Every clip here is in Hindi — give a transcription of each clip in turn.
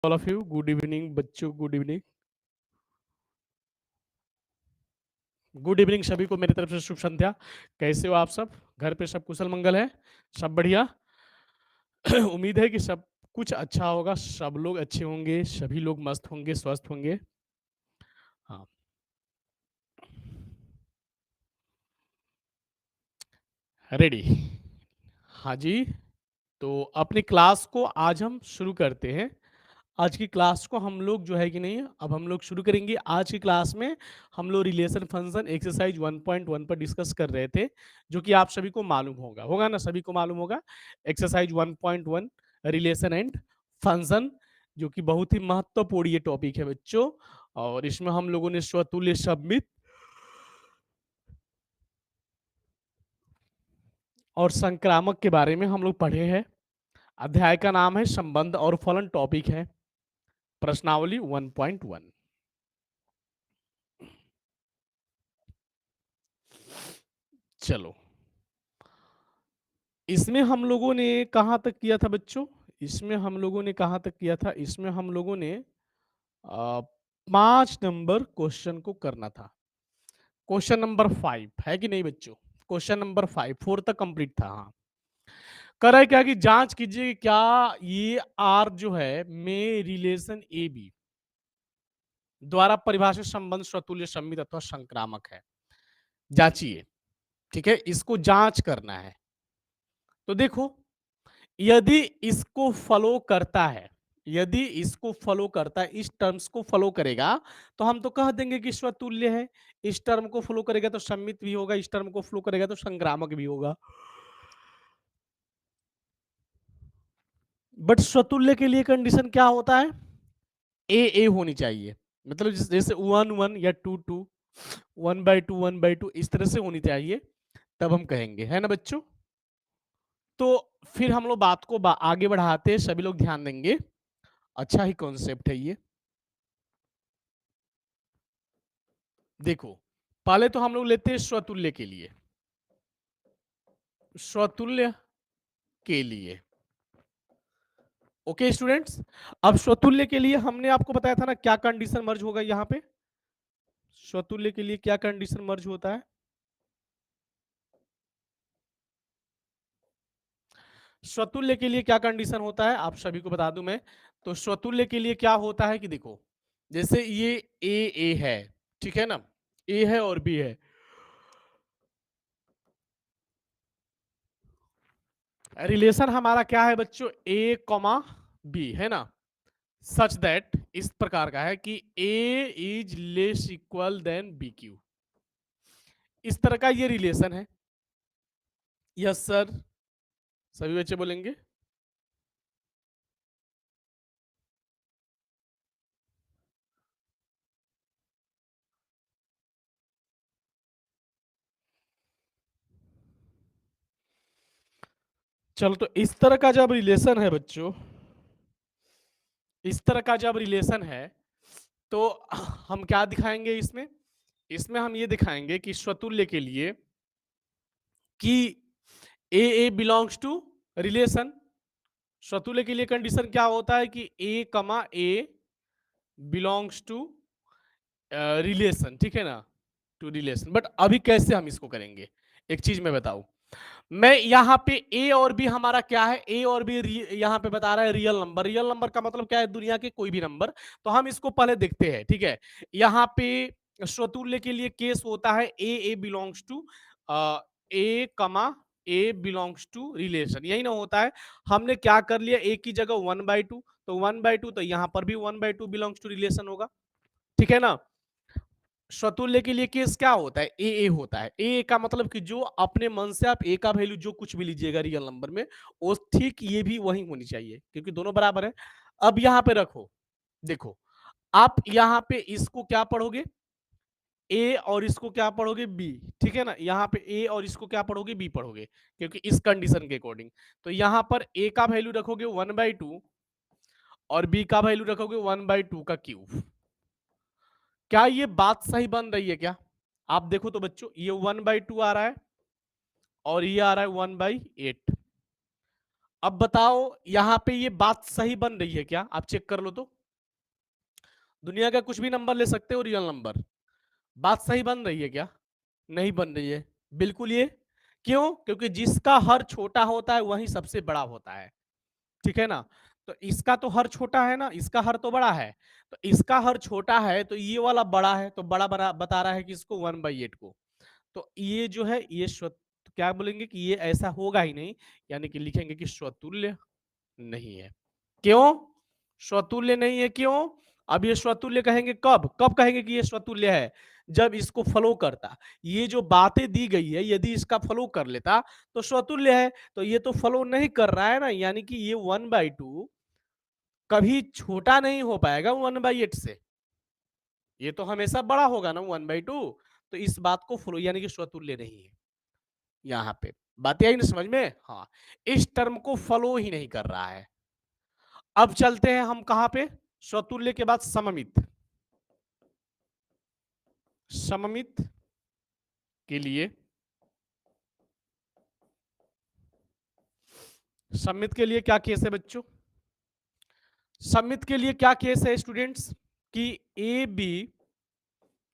All of you, good evening बच्चों, गुड इवनिंग। गुड इवनिंग सभी को मेरी तरफ से शुभ संध्या। कैसे हो आप सब? घर पे सब कुशल मंगल है? सब बढ़िया? उम्मीद है कि सब कुछ अच्छा होगा, सब लोग अच्छे होंगे, सभी लोग मस्त होंगे, स्वस्थ होंगे। हाँ, रेडी? हाँ जी। तो अपनी क्लास को आज हम शुरू करते हैं। आज की क्लास को हम लोग जो है कि नहीं, अब हम लोग शुरू करेंगे। आज की क्लास में हम लोग रिलेशन फंक्शन एक्सरसाइज 1.1 पर डिस्कस कर रहे थे, जो कि आप सभी को मालूम होगा, होगा ना? सभी को मालूम होगा एक्सरसाइज 1.1 रिलेशन एंड फंक्शन, जो कि बहुत ही महत्वपूर्ण ये टॉपिक है बच्चों। और इसमें हम लोगों ने स्वतुल्य सममित और संक्रामक के बारे में हम लोग पढ़े हैं। अध्याय का नाम है संबंध और फलन, टॉपिक है प्रश्नावली 1.1। चलो, इसमें हम लोगों ने कहां तक किया था बच्चों? इसमें हम लोगों ने कहां तक किया था? इसमें हम लोगों ने 5 नंबर क्वेश्चन को करना था। क्वेश्चन नंबर 5 है कि नहीं बच्चों? क्वेश्चन नंबर 5 4 तक कंप्लीट था। हाँ, कर है क्या कि जांच कीजिए क्या ये आर जो है में रिलेशन ए बी द्वारा परिभाषित संबंध स्वतुल्य सममित अथवा संक्रामक है। जांचिए, ठीक है, इसको जांच करना है। तो देखो, यदि इसको फॉलो करता है, यदि इसको फॉलो करता है, इस टर्म्स को फॉलो करेगा, तो हम तो कह देंगे कि स्वतुल्य है। इस टर्म को फॉलो करेगा तो सम्मित भी होगा, इस टर्म को फॉलो करेगा तो संक्रामक भी होगा। बट स्वतुल्य के लिए कंडीशन क्या होता है? ए ए होनी चाहिए। मतलब जैसे 1 1 या 2 2, 1/2 1/2 इस तरह से होनी चाहिए, तब हम कहेंगे, है ना बच्चों? तो फिर हम लोग बात को आगे बढ़ाते हैं, सभी लोग ध्यान देंगे। अच्छा ही कॉन्सेप्ट है ये। देखो, पहले तो हम लोग लेते हैं स्वतुल्य के लिए। स्वतुल्य के लिए, ओके स्टूडेंट्स। अब स्वतुल्य के लिए हमने आपको बताया था ना क्या कंडीशन मर्ज होगा यहां पे। स्वतुल्य के लिए क्या कंडीशन मर्ज होता है? स्वतुल्य के लिए क्या कंडीशन होता है आप सभी को बता दूं मैं। तो स्वतुल्य के लिए क्या होता है कि देखो, जैसे ये ए है, ठीक है ना, ए है और बी है। रिलेशन हमारा क्या है बच्चों? ए कॉमा बी, है ना? सच दैट, इस प्रकार का है कि A is less equal than B Q, इस तरह का ये रिलेशन है। यस सर, सभी बच्चे बोलेंगे। चलो, तो इस तरह का जब रिलेशन है बच्चों, इस तरह का जब रिलेशन है, तो हम क्या दिखाएंगे इसमें? इसमें हम ये दिखाएंगे कि स्वतुल्य के लिए कि ए बिलोंग्स टू रिलेशन। स्वतुल्य के लिए कंडीशन क्या होता है कि ए कमा ए बिलोंग्स टू रिलेशन, ठीक है ना, टू रिलेशन। बट अभी कैसे हम इसको करेंगे, एक चीज मैं बताऊं। मैं यहाँ पे ए और बी हमारा क्या है, ए और बी यहाँ पे बता रहा है रियल नंबर। रियल नंबर का मतलब क्या है? दुनिया के कोई भी नंबर। तो हम इसको पहले देखते हैं, ठीक है। यहाँ पे स्वतुल्य के लिए केस होता है ए बिलोंग्स टू ए कमा ए बिलोंग्स टू रिलेशन, यही ना होता है। हमने क्या कर लिया, ए की जगह 1/2, तो 1/2, तो यहाँ पर भी 1/2 बिलोंग्स टू रिलेशन होगा, ठीक है ना। स्वतुल्य के लिए केस क्या होता है? ए होता है। ए का मतलब कि जो अपने मन से आप ए का वैल्यू जो कुछ भी लीजिएगा रियल नंबर में, वो ठीक ये भी वही होनी चाहिए, क्योंकि दोनों बराबर है। अब यहां पे रखो, देखो, आप यहां पे इसको क्या पढ़ोगे? ए और इसको क्या पढ़ोगे? बी, ठीक है ना। यहाँ पे ए और इसको क्या पढ़ोगे? बी पढ़ोगे, क्योंकि इस कंडीशन के अकॉर्डिंग। तो यहां पर ए का वैल्यू रखोगे 1/2 और बी का वैल्यू रखोगे 1/2 का क्यूब। क्या ये बात सही बन रही है क्या? आप देखो तो बच्चों, ये 1/2 आ रहा है और ये आ रहा है 1/8। अब बताओ यहां पे ये बात सही बन रही है क्या? आप चेक कर लो तो। दुनिया का कुछ भी नंबर ले सकते हो, रियल नंबर। बात सही बन रही है क्या? नहीं बन रही है। बिल्कुल ये क्यों? क्योंकि जिसका हर छोटा होता है वही सबसे बड़ा होता है। ठीक है ना? तो इसका तो हर छोटा है ना, इसका हर तो बड़ा है। तो इसका हर छोटा है तो ये वाला बड़ा है, तो बड़ा बड़ा बता रहा है कि इसको 1/8 को। तो ये जो है ये तो क्या बोलेंगे कि ये ऐसा होगा ही नहीं, यानी कि लिखेंगे कि स्वतुल्य नहीं है। क्यों स्वतुल्य नहीं है? क्यों? अब ये स्वतुल्य कहेंगे कब? कब कहेंगे कि ये स्वतुल्य है? जब इसको फ्लो करता। ये जो बातें दी गई है यदि इसका फ्लो कर लेता तो स्वतुल्य है। तो ये तो फ्लो नहीं कर रहा है ना, यानी कि ये 1/2 कभी छोटा नहीं हो पाएगा 1/8 से। ये तो हमेशा बड़ा होगा ना 1/2। तो इस बात को फ्लो यानी कि स्वतुल्य नहीं है यहाँ पे। बात आई ना समझ में? हाँ, इस टर्म को फ्लो ही नहीं कर रहा है। अब चलते हैं हम कहां पे? स्वतुल्य के बाद सममित। सममित के लिए, सममित के लिए क्या केस है बच्चों? सममित के लिए क्या केस है स्टूडेंट्स? कि A B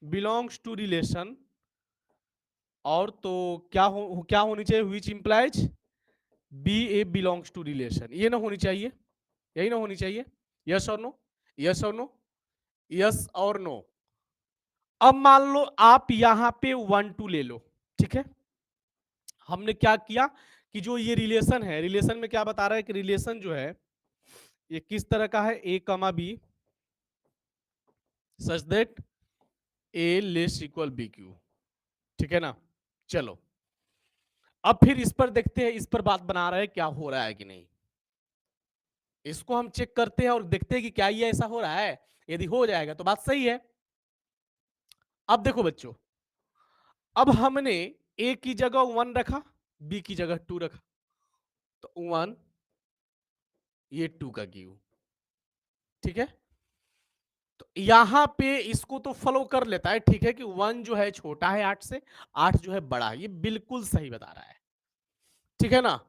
belongs to relation, और तो क्या होनी चाहिए? Which implies B A belongs to relation. ये ना होनी चाहिए? यही ना होनी चाहिए? यस और नो? यस और नो? यस और नो? अब मान लो आप यहां पे 1 2 ले लो। ठीक है, हमने क्या किया कि जो ये रिलेशन है, रिलेशन में क्या बता रहा है कि रिलेशन जो है ये किस तरह का है? A comma B such that A less equal B Q. ठीक है ना? चलो अब फिर इस पर देखते हैं, इस पर बात बना रहा है क्या हो रहा है कि नहीं। इसको हम चेक करते हैं और देखते हैं कि क्या ये ऐसा हो रहा है। यदि हो जाएगा तो बात सही है। अब देखो बच्चों, अब हमने ए की जगह 1 रखा, बी की जगह 2 रखा। तो 1 ये 2 का क्यू। ठीक है, तो यहां पे इसको तो फॉलो कर लेता है। ठीक है कि 1 जो है छोटा है 8 से, 8 जो है बड़ा है। ये बिल्कुल सही बता रहा है। ठीक है ना?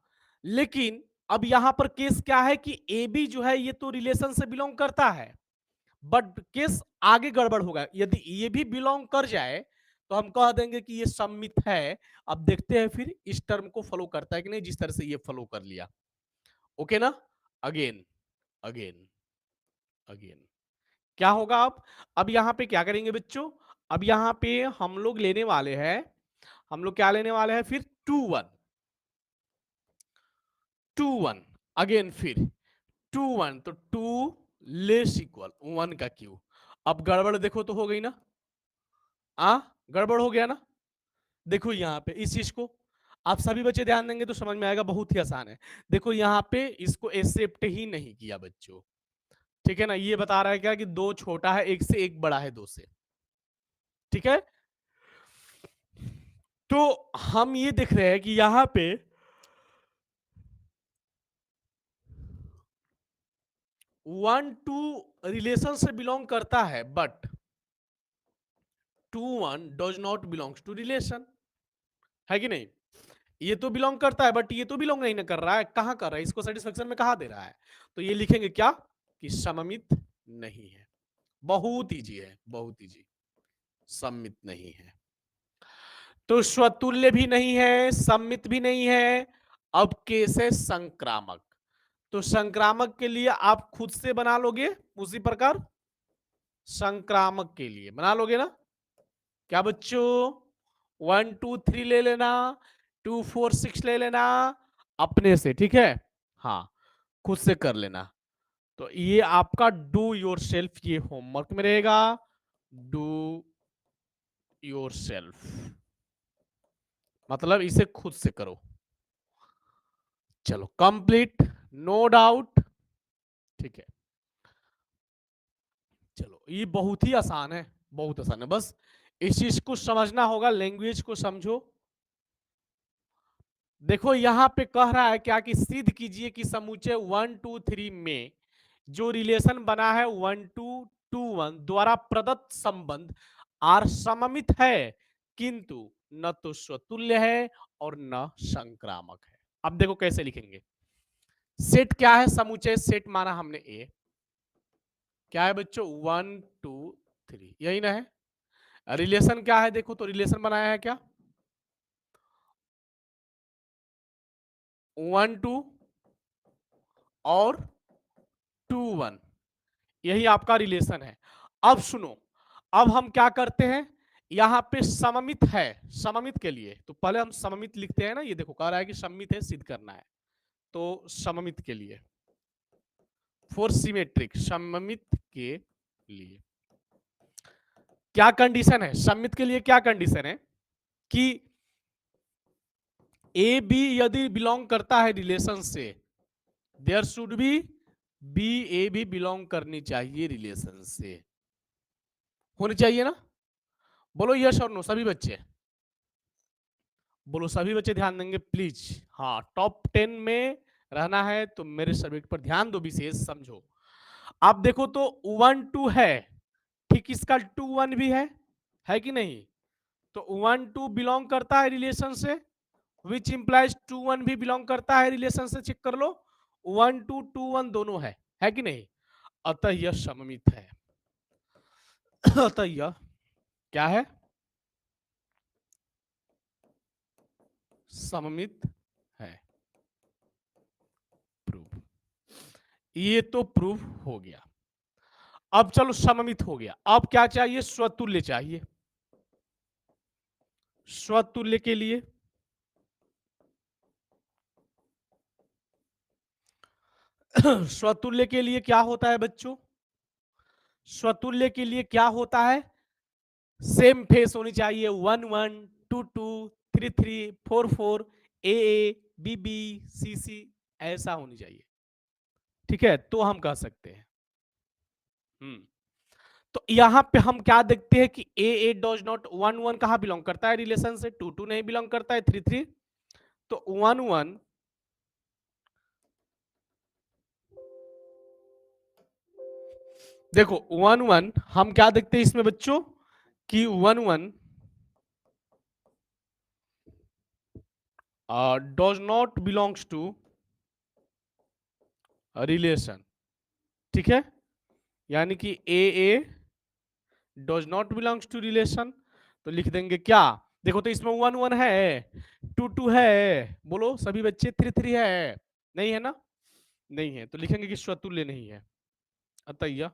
लेकिन अब यहां पर केस क्या है कि ए बी जो है ये तो रिलेशन से बिलोंग करता है, बट केस आगे गड़बड़ होगा। यदि ये भी बिलोंग कर जाए तो हम कह देंगे कि ये सम्मित है। अब देखते हैं फिर इस टर्म को फॉलो करता है कि नहीं, जिस तरह से ये फॉलो कर लिया। ओके ना? अगेन अगेन अगेन क्या होगा? अब यहां पे क्या करेंगे बच्चों? अब यहां पे हम लोग लेने वाले हैं, हम लोग क्या लेने वाले हैं फिर? 2 1 2 1 अगेन फिर 2 1, तो 2 लेस इक्वल 1 का क्यू। अब गड़बड़ देखो तो हो गई ना? गड़बड़ हो गया ना? देखो यहाँ पे इस चीज को आप सभी बच्चे ध्यान देंगे तो समझ में आएगा, बहुत ही आसान है। देखो यहाँ पे इसको एक्सेप्ट ही नहीं किया बच्चों। ठीक है ना? ये बता रहा है क्या कि 2 छोटा है 1 से, 1 बड़ा है 2 से। ठीक है, तो हम ये देख रहे हैं कि यहाँ पे 1 2 रिलेशन से बिलोंग करता है, but 2 1 does not belongs to relation. है कि नहीं? ये तो बिलोंग करता है बट ये तो बिलोंग नहीं कर रहा है। कहां कर रहा है? इसको सेटिस्फेक्शन में कहा दे रहा है? तो ये लिखेंगे क्या कि सममित नहीं है। बहुत इजी है, बहुत इजी। सम्मित नहीं है, तो स्वतुल्य भी नहीं है, सम्मित भी नहीं है। अब केस है संक्रामक। तो संक्रामक के लिए आप खुद से बना लोगे उसी प्रकार। संक्रामक के लिए बना लोगे ना? क्या बच्चों? 1 2 3 ले लेना, 2 4 6 ले लेना अपने से। ठीक है, हाँ, खुद से कर लेना। तो ये आपका डू योर सेल्फ, ये होमवर्क में रहेगा। डू योर सेल्फ मतलब इसे खुद से करो। चलो कंप्लीट, नो डाउट। ठीक है, चलो ये बहुत ही आसान है, बहुत आसान है। बस इस चीज को समझना होगा, लैंग्वेज को समझो। देखो यहां पे कह रहा है क्या कि सिद्ध कीजिए कि समूचे 1 2 3 में जो रिलेशन बना है 1 2 2 1 द्वारा प्रदत्त संबंध आर सममित है, किंतु न तो स्वतुल्य है और न संक्रामक है। अब देखो कैसे लिखेंगे। सेट क्या है? समुच्चय सेट माना हमने ए। क्या है बच्चों? 1 2 3, यही ना है। रिलेशन क्या है? देखो तो रिलेशन बनाया है क्या? 1 2 और 2 1, यही आपका रिलेशन है। अब सुनो, अब हम क्या करते हैं, यहां पे सममित है। सममित के लिए तो पहले हम सममित लिखते हैं ना, ये देखो कह रहा है कि सममित है, सिद्ध करना है। तो सममित के लिए, फॉर सिमेट्रिक, सममित के लिए क्या कंडीशन है? सममित के लिए क्या कंडीशन है कि ए बी यदि बिलोंग करता है रिलेशन से, देयर शुड बी ए भी बिलोंग करनी चाहिए रिलेशन से, होनी चाहिए ना? बोलो यस और नो सभी बच्चे, बोलो सभी बच्चे ध्यान देंगे प्लीज। हाँ, टॉप 10 में रहना है तो मेरे सब्जेक्ट पर ध्यान दो, विशेष समझो। आप देखो तो 1 2 है, ठीक इसका 2 1 भी है कि नहीं? तो 1 2 बिलोंग करता है रिलेशन से, विच इंप्लाइज 2 1 भी बिलोंग करता है रिलेशन से, चेक कर लो। 1 2 2 1 दोनों है कि नहीं? अतः यह सममित है। अतः यह क्या है? सममित है। प्रूफ, ये तो प्रूफ हो गया। अब चलो सममित हो गया, अब क्या चाहिए? स्वतुल्य चाहिए। स्वतुल्य के लिए स्वतुल्य के लिए क्या होता है बच्चों? स्वतुल्य के लिए क्या होता है? सेम फेस होनी चाहिए। 1 1 2 2 3 3 4 4, ए बी बी सी सी, ऐसा होनी चाहिए। ठीक है, तो हम कह सकते हैं। तो यहां पे हम क्या देखते हैं कि ए डज नॉट, 1 1 कहां बिलोंग करता है रिलेशन से? 2 2 नहीं बिलोंग करता है, 3 3। तो 1 1, देखो 1 1 हम क्या देखते हैं इसमें बच्चों कि 1 1 does not belongs to relation. ठीक है, यानी कि A does not belongs to relation. तो लिख देंगे क्या? देखो तो इसमें 1 1 है, 2 2 है, बोलो सभी बच्चे, 3 3 है, नहीं है ना? नहीं है, तो लिखेंगे कि स्वतुल्य नहीं है। अतः यह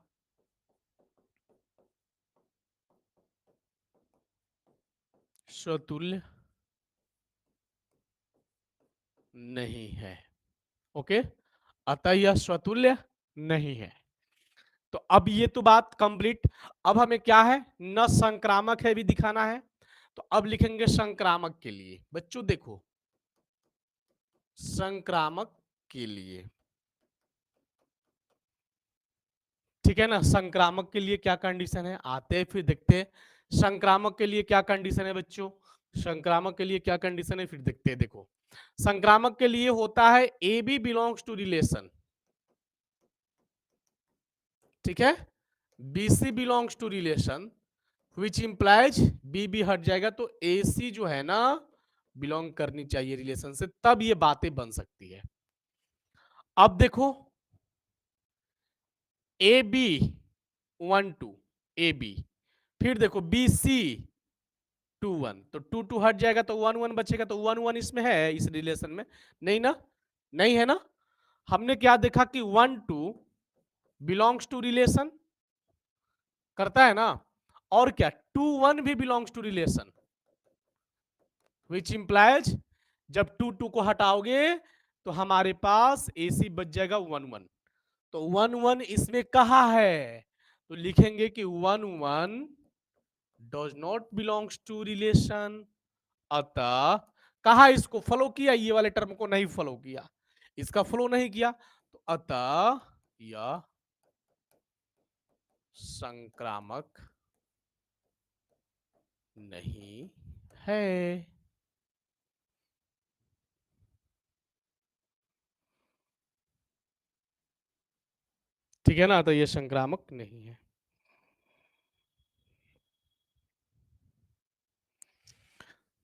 स्वतुल्य नहीं है। ओके, अतः यह स्वतुल्य नहीं है। तो अब ये तो बात कंप्लीट। अब हमें क्या है? न संक्रामक है भी दिखाना है। तो अब लिखेंगे संक्रामक के लिए। बच्चों देखो, संक्रामक के लिए, ठीक है ना? संक्रामक के लिए क्या कंडीशन है, आते हैं फिर देखते हैं। संक्रामक के लिए क्या कंडीशन है बच्चों? संक्रामक के लिए क्या कंडीशन है, फिर देखते हैं। देखो, संक्रामक के लिए होता है A B belongs to relation, ठीक है, B C belongs to relation, which implies B B हट जाएगा, तो ए सी जो है ना बिलोंग करनी चाहिए रिलेशन से, तब ये बातें बन सकती है। अब देखो ए बी 1 2, ए बी, फिर देखो बी सी 2 1, तो 2 2 हट जाएगा तो 1 1 बचेगा, तो 1 1 इसमें है, इस रिलेशन में नहीं ना? नहीं है ना? हमने क्या देखा कि 1 2 बिलोंग्स टू रिलेशन, करता है ना? और क्या 2 1 भी belongs to relation, which implies जब 2 2 को हटाओगे तो हमारे पास एसी बच जाएगा 1 1। तो 1 1 इसमें कहा है? तो लिखेंगे कि 1 1 does not belongs to relation. अतः कहा इसको फॉलो किया, ये वाले टर्म को नहीं फॉलो किया, इसका फॉलो नहीं किया, तो अतः यह संक्रामक नहीं है। ठीक है ना? तो यह संक्रामक नहीं है।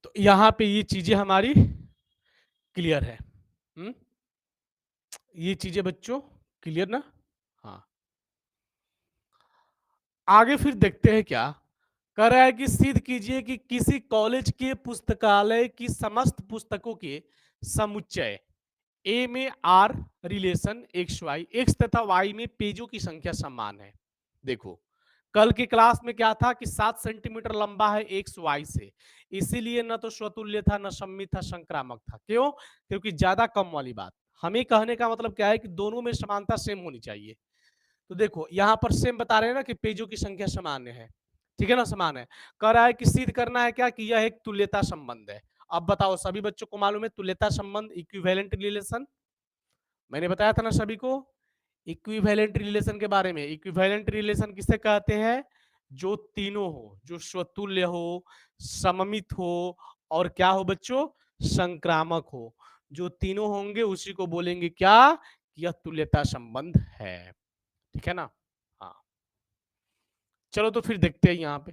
तो यहां पे ये चीजें हमारी क्लियर है। ये चीजें बच्चों क्लियर ना? हाँ, आगे फिर देखते हैं क्या कह रहा है कि सिद्ध कीजिए कि किसी कॉलेज के पुस्तकालय की समस्त पुस्तकों के समुच्चय ए में R relation X Y, X तथा वाई में पेजों की संख्या समान है। देखो, कल की क्लास में क्या था कि 7 सेंटीमीटर लंबा है एक्स वाई से, इसीलिए न तो स्वतुल्य था, न सम्मित था, संक्रामक था। क्यों? क्योंकि ज्यादा कम वाली बात। हमें कहने का मतलब क्या है कि दोनों में समानता सेम होनी चाहिए। तो देखो यहां पर सेम बता रहे हैं ना कि पेजों की संख्या समान है, ठीक है ना, समान है। कह रहा है कि सिद्ध करना है क्या कि यह एक तुल्यता संबंध है। अब बताओ, सभी बच्चों को मालूम है तुल्यता संबंध, इक्विवेलेंट रिलेशन, मैंने बताया था ना सभी को इक्विवेलेंट रिलेशन के बारे में। इक्विवेलेंट रिलेशन किसे कहते हैं? जो तीनों हो, जो स्वतुल्य हो, सममित हो और क्या हो बच्चों, संक्रामक हो। जो तीनों होंगे उसी को बोलेंगे क्या, यह तुल्यता संबंध है। ठीक है ना? हाँ, चलो तो फिर देखते हैं यहां पे।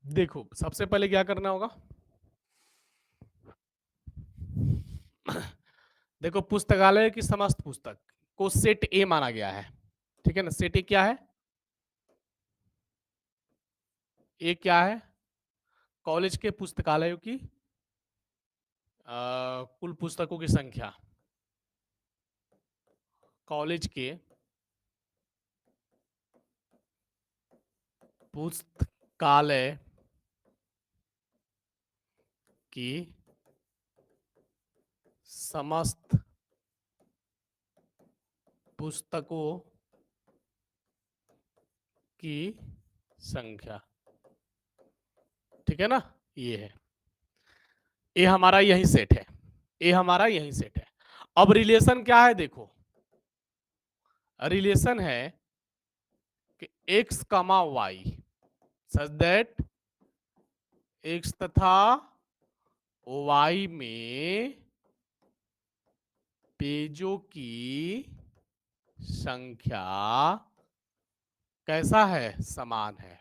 देखो सबसे पहले क्या करना होगा, देखो पुस्तकालय की समस्त पुस्तक को सेट ए माना गया है। ठीक है ना? सेट ए क्या है? ए क्या है? कॉलेज के पुस्तकालयों की कुल पुस्तकों की संख्या, कॉलेज के पुस्तकालय की समस्त पुस्तकों की संख्या। ठीक है ना? ये है, ये हमारा यही सेट है, ये हमारा यही सेट है। अब रिलेशन क्या है? देखो रिलेशन है कि x कमा वाई सच दैट x तथा y में पेजों की संख्या कैसा है? समान है।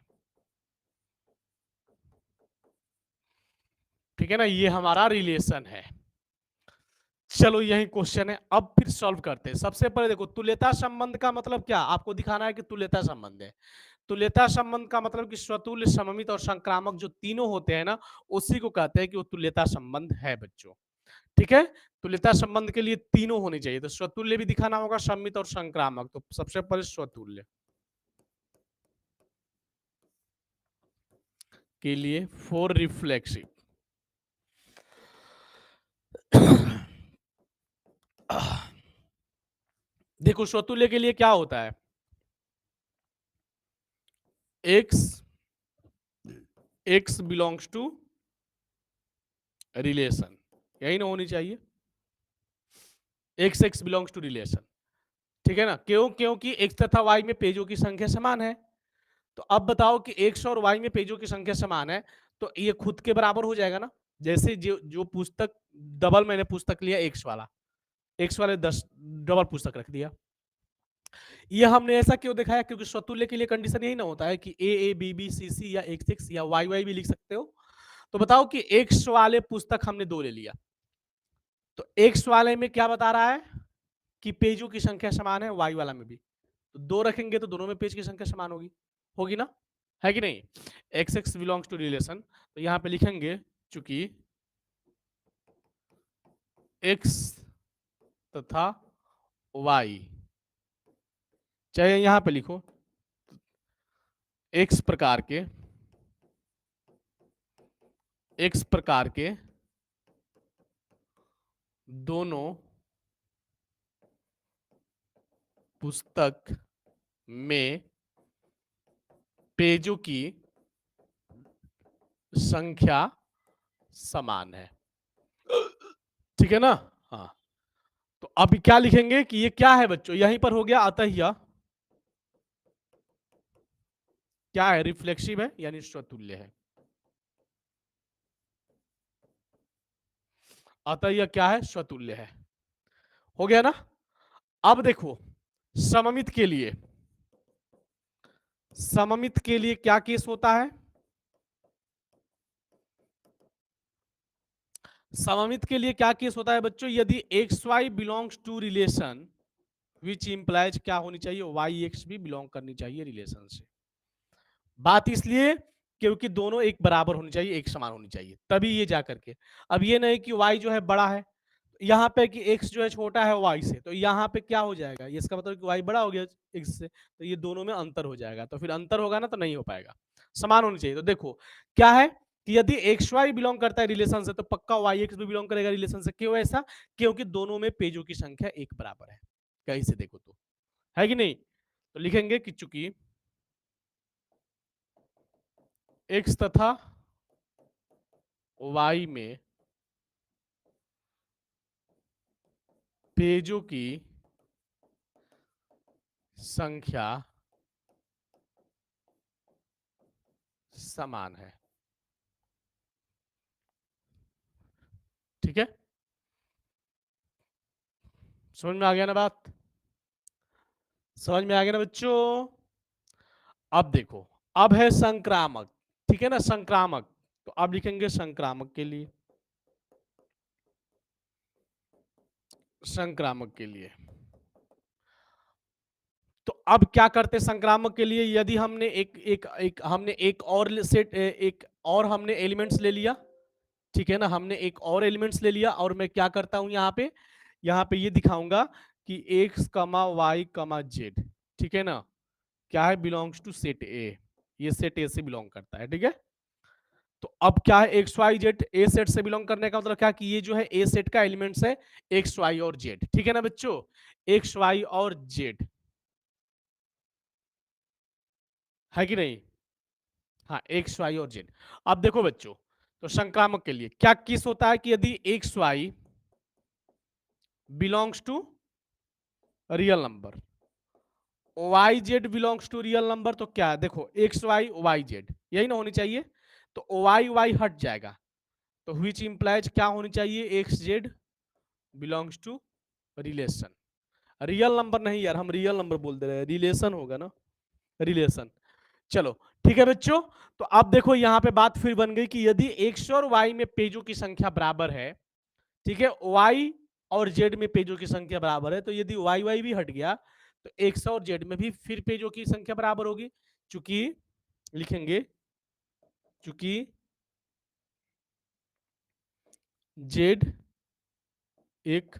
ठीक है ना? ये हमारा रिलेशन है। चलो यही क्वेश्चन है, अब फिर सॉल्व करते हैं। सबसे पहले देखो तुल्यता संबंध का मतलब क्या, आपको दिखाना है कि तुल्यता संबंध है। तुल्यता संबंध का मतलब कि स्वतुल्य, सममित और संक्रामक जो तीनों होते हैं ना, उसी को कहते हैं कि वो तुल्यता संबंध है बच्चों। ठीक है? तुल्यता संबंध के लिए तीनों होने चाहिए, तो स्वतुल्य भी दिखाना होगा, सम्मित और संक्रामक। तो सबसे पहले स्वतुल्य के लिए फोर रिफ्लेक्सिव देखो स्वतुल्य के लिए क्या होता है, X X belongs to relation, यही ना होनी चाहिए, X X belongs to relation. ठीक है ना? क्यों? क्योंकि एक्स तथा वाई में पेजों की संख्या समान है। तो अब बताओ कि एक्स और वाई में पेजों की संख्या समान है, तो ये खुद के बराबर हो जाएगा ना। जैसे जो जो पुस्तक डबल, मैंने पुस्तक लिया एक्स वाला, एक्स वाले 10 डबल पुस्तक रख दिया। ये हमने ऐसा क्यों दिखाया? क्योंकि स्वतुल्य के लिए कंडीशन यही ना होता है कि ए बी बी सी सी या एक्स एक्स या वाई वाई भी लिख सकते हो। तो बताओ कि एक्स वाले पुस्तक हमने दो ले लिया, तो एक्स वाले में क्या बता रहा है कि पेजों की संख्या समान है, वाई वाला में भी। तो दो रखेंगे तो दोनों में पेज की संख्या समान होगी, होगी ना? है कि नहीं? X X belongs to relation, तो यहां पे लिखेंगे चूंकि एक्स तथा वाई, चाहे यहां पे लिखो एक्स प्रकार के, एक्स प्रकार के दोनों पुस्तक में पेजों की संख्या समान है। ठीक है ना? हाँ, तो अब क्या लिखेंगे कि ये क्या है बच्चों, यहीं पर हो गया अतः यह क्या है, रिफ्लेक्सिव है यानी स्वतुल्य है। अतः यह क्या है, स्वतुल्य है। हो गया ना? अब देखो सममित के लिए, सममित के लिए क्या केस होता है? सममित के लिए क्या केस होता है बच्चों, यदि X Y belongs to relation which implies क्या होनी चाहिए, वाई एक्स भी बिलोंग करनी चाहिए रिलेशन से। बात इसलिए क्योंकि दोनों एक बराबर होनी चाहिए, एक समान होनी चाहिए, तभी ये जा करके। अब ये नहीं कि y जो है बड़ा है, यहाँ पे कि x जो है छोटा है y से, तो यहाँ पे क्या हो जाएगा, ये इसका मतलब कि y बड़ा हो गया x से, तो ये दोनों में अंतर हो जाएगा, तो फिर अंतर होगा ना तो नहीं हो पाएगा, समान होनी चाहिए। तो देखो क्या है कि यदि एक्स वाई बिलोंग करता है रिलेशन से, तो पक्का वाई एक्स भी बिलोंग करेगा रिलेशन से। क्यों ऐसा, क्योंकि दोनों में पेजों की संख्या एक बराबर है, कहीं से देखो तो, है कि नहीं। तो लिखेंगे कि चूंकि x तथा y में पेजों की संख्या समान है, ठीक है, समझ में आ गया ना बात, समझ में आ गया ना बच्चों। अब देखो, अब है संक्रामक, ठीक है ना, संक्रामक, तो अब लिखेंगे संक्रामक के लिए, संक्रामक के लिए। तो अब क्या करते संक्रामक के लिए, यदि हमने हमने एक और सेट, एक और हमने एलिमेंट्स ले लिया, ठीक है ना, हमने एक और एलिमेंट्स ले लिया, और मैं क्या करता हूं यहाँ पे ये दिखाऊंगा कि एक्स कमा वाई कमा जेड, ठीक है ना, क्या है, बिलोंग्स टू सेट ए, ये सेट ए से बिलोंग करता है, ठीक है। तो अब क्या है, X Y Z A set से बिलोंग करने का मतलब क्या कि ये जो है ए सेट का एलिमेंट्स है एक्स वाई और जेड, ठीक है ना बच्चों, एक्स वाई और जेड, है कि नहीं, हाँ एक्स वाई और जेड। अब देखो बच्चों, तो संक्रामक के लिए क्या केस होता है कि यदि X Y belongs to real number, Y Z belongs to real number, तो क्या देखो एक्स वाई वाई जेड यही ना होनी चाहिए, तो वाई वाई हट जाएगा, तो व्हिच इंप्लाइज क्या होनी चाहिए, X Z belongs to relation, real number नहीं यार, हम रियल नंबर बोल दे रहे हैं, रिलेशन होगा ना, रिलेशन। चलो ठीक है बच्चों, तो अब देखो यहाँ पे बात फिर बन गई कि यदि एक्स और वाई में पेजों की संख्या बराबर है, ठीक है, वाई और जेड में पेजों की संख्या बराबर है, तो यदि वाई वाई भी हट गया तो एक्स और जेड में भी फिर पेजों की संख्या बराबर होगी, चूंकि लिखेंगे चूंकि जेड एक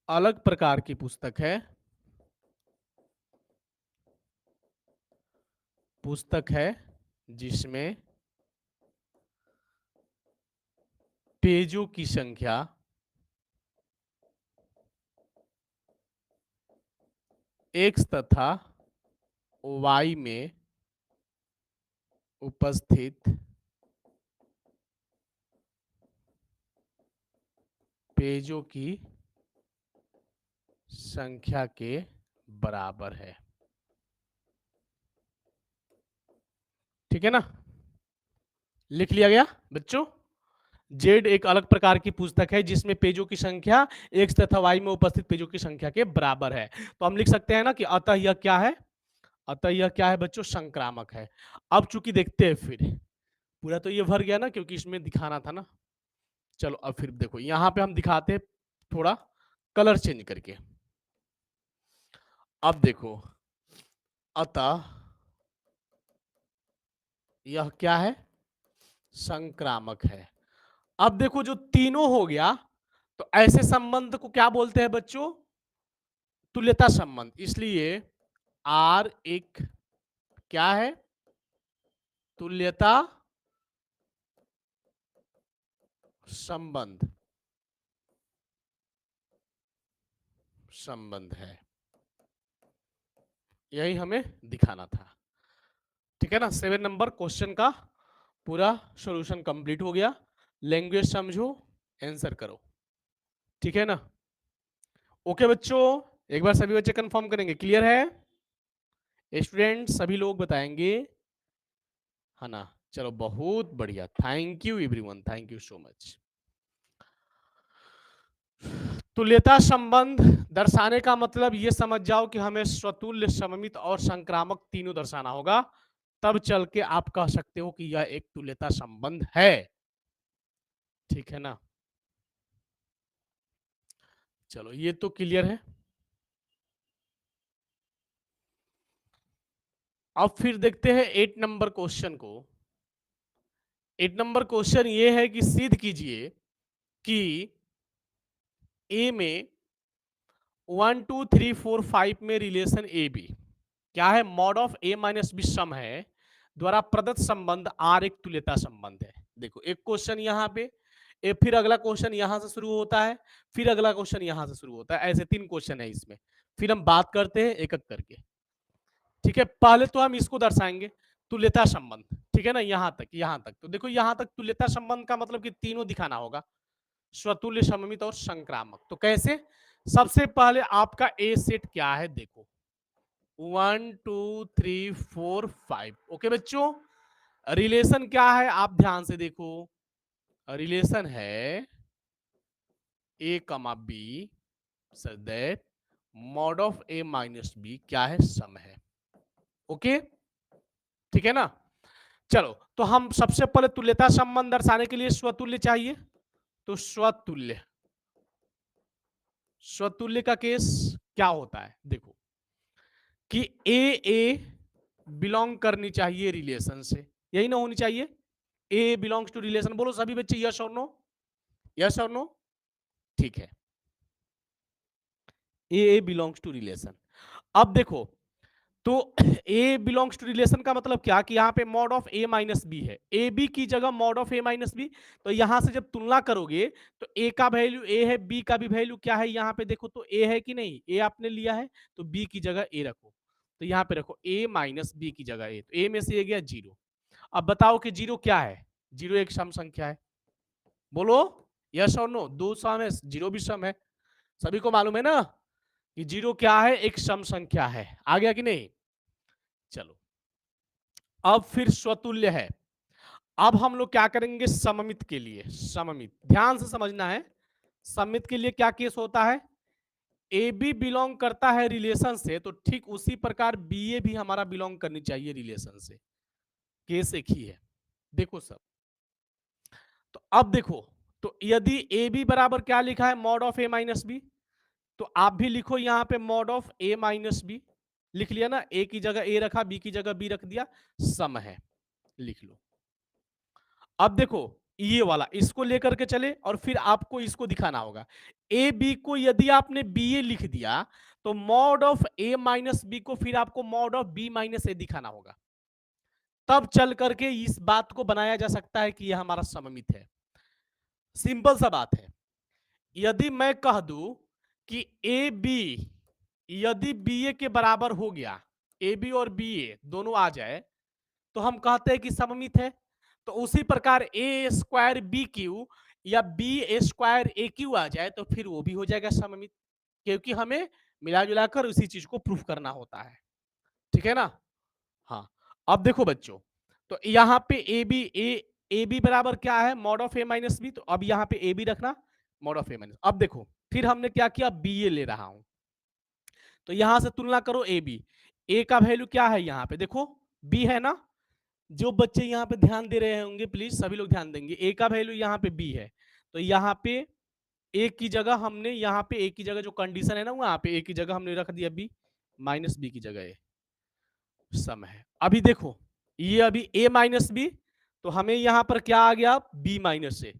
अलग प्रकार की पुस्तक है जिसमें पेजों की संख्या एक्स तथा वाई में उपस्थित पेजों की संख्या के बराबर है, ठीक है ना, लिख लिया गया बच्चों। जेड एक अलग प्रकार की पुस्तक है जिसमें पेजों की संख्या एक्स तथा वाई में उपस्थित पेजों की संख्या के बराबर है, तो हम लिख सकते हैं ना कि अतः यह क्या है, अतः यह क्या है बच्चों, संक्रामक है। अब चूंकि देखते हैं फिर, पूरा तो ये भर गया ना क्योंकि इसमें दिखाना था ना, चलो अब फिर देखो यहाँ पे हम दिखाते हैं थोड़ा कलर चेंज करके। अब देखो, अतः यह क्या है, संक्रामक है। अब देखो जो तीनों हो गया, तो ऐसे संबंध को क्या बोलते हैं बच्चों, तुल्यता संबंध, इसलिए आर एक क्या है, तुल्यता संबंध, संबंध है, यही हमें दिखाना था, ठीक है ना। 7 नंबर क्वेश्चन का पूरा सॉल्यूशन कंप्लीट हो गया, लैंग्वेज समझो, आंसर करो, ठीक है ना। ओके बच्चों, एक बार सभी बच्चे कंफर्म करेंगे, क्लियर है स्टूडेंट, सभी लोग बताएंगे, है ना, चलो बहुत बढ़िया, thank you everyone, thank you so much. तुल्यता संबंध दर्शाने का मतलब ये समझ जाओ कि हमें स्वतुल्य, सममित और संक्रामक तीनों दर्शाना होगा, तब चल के आप कह सकते हो कि यह एक तुल्यता संबंध है, ठीक है ना। चलो ये तो क्लियर है। अब फिर देखते हैं 8 नंबर क्वेश्चन को। 8 नंबर क्वेश्चन ये है कि सिद्ध कीजिए कि ए में 1 2 3 4 5 में रिलेशन ए बी क्या है, mod of A minus B सम है द्वारा प्रदत्त संबंध आर एक तुल्यता संबंध है। देखो एक क्वेश्चन यहाँ पे, फिर अगला क्वेश्चन यहां से शुरू होता है, फिर अगला क्वेश्चन यहां से शुरू होता है, ऐसे 3 क्वेश्चन है इसमें। फिर हम बात करते हैं एक एक करके। ठीक है, पहले तो हम इसको दर्शाएंगे तुल्यता संबंध। ठीक है ना, यहां तक तो देखो, यहां तक तुल्यता संबंध का मतलब कि तीनों दिखाना होगा, स्वतुल्य, सममित और संक्रामक। तो कैसे? सबसे पहले आपका ए सेट क्या है देखो, 1 2 3 4 5। ओके बच्चों, रिलेशन क्या है आप ध्यान से देखो, रिलेशन है A comma B such that mod of A minus B क्या है, सम है। ओके, ठीक है ना। चलो तो हम सबसे पहले तुल्यता संबंध दर्शाने के लिए स्वतुल्य चाहिए, तो स्वतुल्य, स्वतुल्य का केस क्या होता है देखो, कि ए बिलोंग करनी चाहिए रिलेशन से, यही ना होनी चाहिए, ए बिलोंग्स टू रिलेशन। बोलो सभी बच्चे यस और नो, यस और नो। ठीक है, ए बिलोंग्स टू रिलेशन। अब देखो, तो ए बिलोंग्स टू रिलेशन का मतलब क्या, कि यहाँ पे mod of A minus B है, ए बी की जगह mod of A minus B. तो यहां से जब तुलना करोगे तो ए का वैल्यू ए है, बी का भी वैल्यू क्या है, यहाँ पे देखो तो ए है कि नहीं, ए आपने लिया है तो बी की जगह ए रखो, तो यहाँ पे रखो ए माइनस बी की जगह ए, तो ए में से ए गया जीरो। अब बताओ कि जीरो क्या है, जीरो एक सम संख्या है। बोलो यस और नो, दो सम है, जीरो भी सम है, सभी को मालूम है ना कि जीरो क्या है, एक सम संख्या है। आ गया कि नहीं। चलो अब फिर स्वतुल्य है। अब हम लोग क्या करेंगे सममित के लिए, सममित ध्यान से समझना है। सममित के लिए क्या केस होता है, ए बी बिलोंग करता है रिलेशन से, तो ठीक उसी प्रकार बी ए भी हमारा बिलोंग करनी चाहिए रिलेशन से, केस एक ही है। देखो सब, तो अब देखो, तो यदि ए बी बराबर क्या लिखा है, mod of A minus B, तो आप भी लिखो यहाँ पे mod of A minus B, लिख लिया ना, ए की जगह ए रखा, बी की जगह बी रख दिया, सम है, लिख लो। अब देखो ये वाला इसको लेकर के चले और फिर आपको इसको दिखाना होगा, ए बी को यदि आपने बी ए लिख दिया तो mod of A minus B को फिर आपको mod of B minus A दिखाना होगा, तब चल करके इस बात को बनाया जा सकता है कि यह हमारा सममित है। सिंपल सा बात है, यदि मैं कह दूं कि ए बी यदि बी ए के बराबर हो गया, ए बी और बी ए दोनों आ जाए तो हम कहते हैं कि सममित है। तो उसी प्रकार ए स्क्वायर बी क्यू या बी ए स्क्वायर ए क्यू आ जाए तो फिर वो भी हो जाएगा सममित, क्योंकि हमें मिला जुलाकर उसी चीज को प्रूफ करना होता है। ठीक है ना। हाँ, अब देखो बच्चों, तो यहाँ पे ए बी बराबर क्या है, mod of A minus B, तो अब यहाँ पे ए बी रखना, मॉड ऑफ ए माइनस। अब देखो फिर हमने क्या किया, बी ए ले रहा हूं, तो यहां से तुलना करो ए बी, ए का वैल्यू क्या है यहाँ पे देखो, बी है ना। जो बच्चे यहाँ पे ध्यान दे रहे होंगे प्लीज सभी लोग ध्यान देंगे, ए का वैल्यू यहाँ पे बी है, तो यहाँ पे ए की जगह हमने, यहाँ पे ए की जगह जो कंडीशन है ना, वहां पे ए की जगह हमने रख दिया बी, माइनस बी की जगह ए, सम है। अभी देखो ये अभी ए माइनस बी, तो हमें यहाँ पर क्या आ गया, बी माइनस ए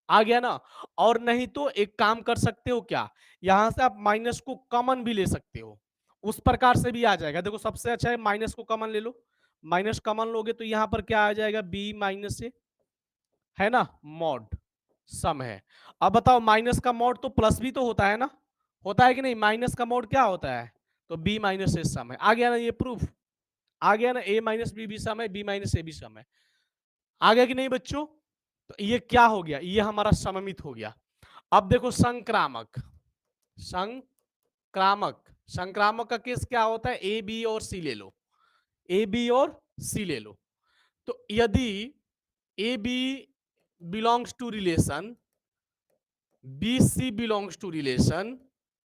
आ गया ना। और नहीं तो एक काम कर सकते हो क्या, यहां से आप माइनस को कॉमन भी ले सकते हो, उस प्रकार से भी आ जाएगा। देखो सबसे अच्छा है माइनस को कॉमन ले लो, माइनस कॉमन लोगे तो यहाँ पर क्या आ जाएगा, बी माइनस ए, है ना, मॉड सम है। अब बताओ माइनस का मॉड तो प्लस भी तो होता है ना, होता है कि नहीं, माइनस का मॉड क्या होता है, तो बी माइनस ए सम है। आ गया ना ये प्रूफ, आ गया ना, ए माइनस बी भी सम है, बी माइनस ए भी सम है। आ गया कि नहीं बच्चों। तो ये क्या हो गया, ये हमारा सममित हो गया। अब देखो संक्रामक, संक्रामक, संक्रामक का केस क्या होता है, ए बी और सी ले लो, ए बी और सी ले लो। तो यदि A B belongs to relation, B C belongs to relation,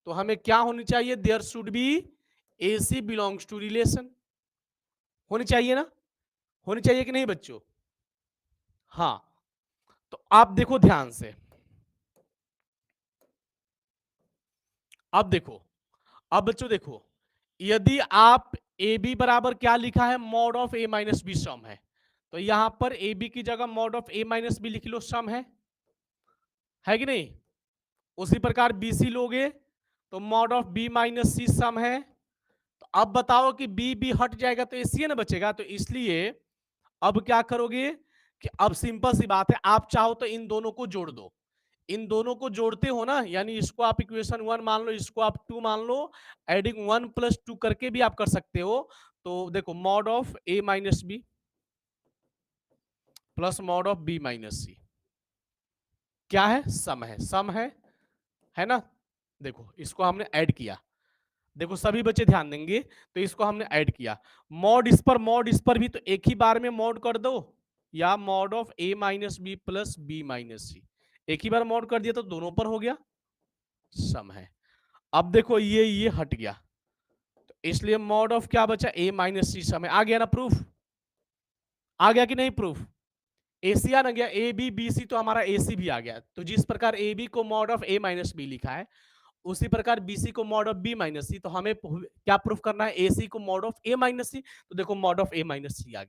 तो हमें क्या होनी चाहिए, there should be A C belongs to relation, होनी चाहिए ना, होनी चाहिए कि नहीं बच्चों। हाँ, तो आप देखो ध्यान से, अब देखो, अब बच्चों देखो, यदि आप ए बी बराबर क्या लिखा है, mod of A minus B सम है, तो यहां पर ए बी की जगह mod of A minus B लिख लो, सम है कि नहीं। उसी प्रकार बी सी लोगे तो मॉड ऑफ बी माइनस सी सम है। तो अब बताओ कि बी बी हट जाएगा तो एसी ना बचेगा, तो इसलिए अब क्या करोगे कि अब सिंपल सी बात है, आप चाहो तो इन दोनों को जोड़ दो, इन दोनों को जोड़ते हो ना, यानी इसको आप इक्वेशन 1 मान लो, इसको आप 2 मान लो, एडिंग 1 प्लस 2 करके भी आप कर सकते हो। तो देखो mod of A minus B plus mod of B minus C क्या है, सम है ना। देखो इसको हमने ऐड किया, देखो सभी बच्चे ध्यान देंगे, तो इसको हमने ऐड किया, मॉड इस पर भी, तो एक ही बार में मॉड कर दो, या mod of A minus B plus B minus C, एक ही बार मॉड कर दिया तो दोनों पर हो गया, सम है। अब देखो ये हट गया, तो इसलिए मॉड ऑफ क्या बचा, ए माइनस सी सम है। आ गया ना प्रूफ, आ गया कि नहीं प्रूफ, एसी आ ना गया, ए बी बी सी, तो हमारा एसी भी आ गया। तो जिस प्रकार ए बी को mod of A minus B लिखा है, उसी प्रकार बीसी को mod of B minus C, तो हमें क्या प्रूफ करना है, एसी को mod of A minus C, तो देखो mod of A minus C आ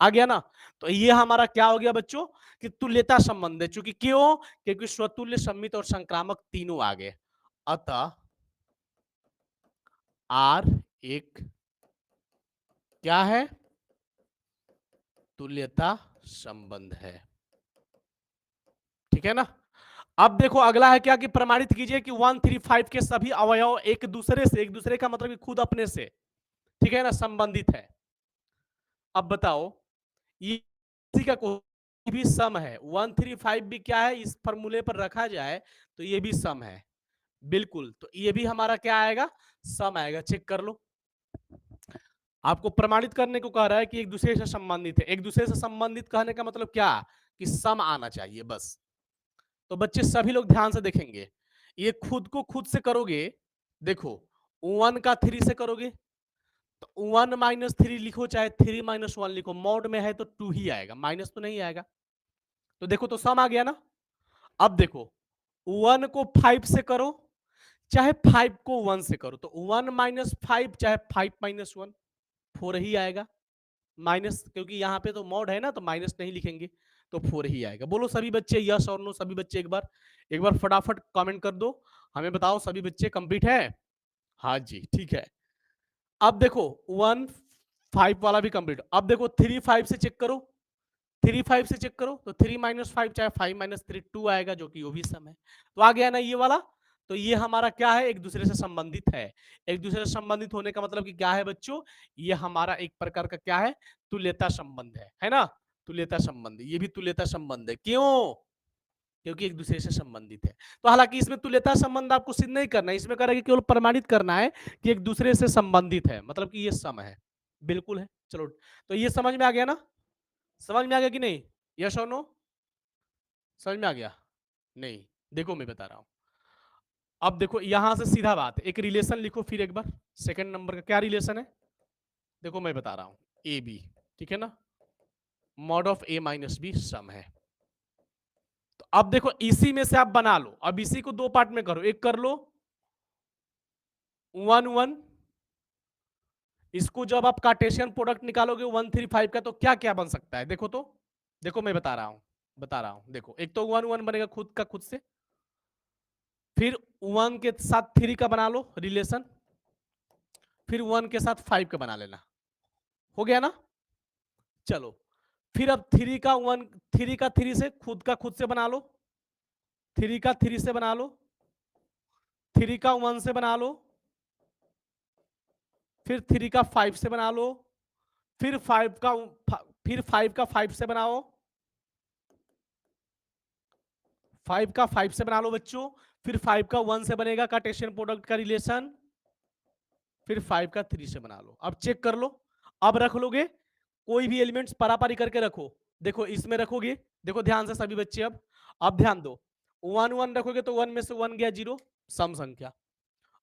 गया ना। तो ये हमारा क्या हो गया बच्चों, कि तुल्यता संबंध है, चूंकि क्यों, क्योंकि स्वतुल्य, सम्मित और संक्रामक तीनों आ गए, अतः आर एक क्या है, तुल्यता संबंध है, ठीक है ना। अब देखो अगला है क्या, कि प्रमाणित कीजिए कि 135 के सभी अवयव एक दूसरे से, एक दूसरे का मतलब कि खुद अपने से, ठीक है ना, संबंधित है। अब बताओ, ये इसी का कोई भी सम है, 135 भी क्या है, इस फॉर्मूले पर रखा जाए तो ये भी सम है, बिल्कुल। तो ये भी हमारा क्या आएगा, सम आएगा, चेक कर लो। आपको प्रमाणित करने को कह रहा है कि एक दूसरे से संबंधित है, एक दूसरे से संबंधित कहने का मतलब क्या, कि सम आना चाहिए बस। तो बच्चे सभी लोग ध्यान से देखेंगे, ये खुद को खुद से करोगे, देखो 1 का 3 से करोगे तो 1 माइनस 3 लिखो, चाहे 3 माइनस 1 लिखो, मॉड में है तो 2 ही आएगा, माइनस तो नहीं आएगा। तो देखो तो सम आ गया ना। अब देखो 1 को 5 से करो, चाहे 5 को 1 से करो, तो 1 माइनस 5 चाहे 5 माइनस 1, 4 ही आएगा, माइनस, क्योंकि यहाँ पे तो मॉड है ना, तो माइनस नहीं लिखेंगे, तो 4 ही आएगा। बोलो सभी बच्चे यस और नो, सभी बच्चे एक बार फटाफट कमेंट कर दो, हमें बताओ सभी बच्चे कंप्लीट है। हाँ जी ठीक है। अब देखो 1 5 वाला भी कंप्लीट, अब देखो 3 5 से चेक करो, 3 5 से चेक करो, तो 3 माइनस 5 चाहे 5 माइनस 3 2 आएगा, जो कि वो भी सम है। तो आ गया ना ये वाला। तो ये हमारा क्या है, एक दूसरे से संबंधित है। एक दूसरे से संबंधित होने का मतलब कि क्या है बच्चों, ये हमारा एक प्रकार का क्या है, तुल्यता संबंध है ना। तुल्यता संबंध, ये भी तुल्यता संबंध है, क्यों, क्योंकि एक दूसरे से संबंधित है। तो हालांकि इसमें तुल्यता संबंध आपको सिद्ध नहीं करना है, इसमें करेगा केवल प्रमाणित करना है कि एक दूसरे से संबंधित है, मतलब कि ये सम है, बिल्कुल है। चलो तो ये समझ में आ गया ना, समझ में आ गया कि नहीं, यस और नो, समझ में आ गया नहीं, देखो मैं बता रहा हूं। अब देखो यहां से सीधा बात है, एक रिलेशन लिखो फिर एक बार, सेकंड नंबर का क्या रिलेशन है, देखो मैं बता रहा हूं, ए बी, ठीक है ना, mod of A minus B सम है। तो अब देखो इसी में से आप बना लो, अब इसी को दो पार्ट में करो, एक कर लो 1 1, इसको जब आप कार्टेशियन प्रोडक्ट निकालोगे 135 का, तो क्या क्या बन सकता है, देखो तो, देखो मैं बता रहा हूं, देखो एक तो 1 1 बनेगा खुद का खुद से, फिर 1 के साथ 3 का बना लो रिलेशन, फिर 1 के साथ 5 का बना लेना, हो गया ना। चलो फिर अब 3 का 1, 3 का 3 से खुद का खुद से बना लो, 3 का 3 से बना लो, 3 का 1 से बना लो, फिर 3 का 5 से बना लो, फिर 5 का 5 से बनाओ, 5 का 5 से बना लो बच्चों, फिर 5 का 1 से बनेगा कार्टेशियन प्रोडक्ट का रिलेशन, फिर 5 का 3 से बना लो। अब चेक कर लो, अब रख लोगे कोई भी एलिमेंट्स पारापारी करके रखो, देखो इसमें रखोगे, देखो ध्यान से सभी बच्चे, अब ध्यान दो, 1 1 रखोगे तो 1 में से 1 गया 0, सम संख्या,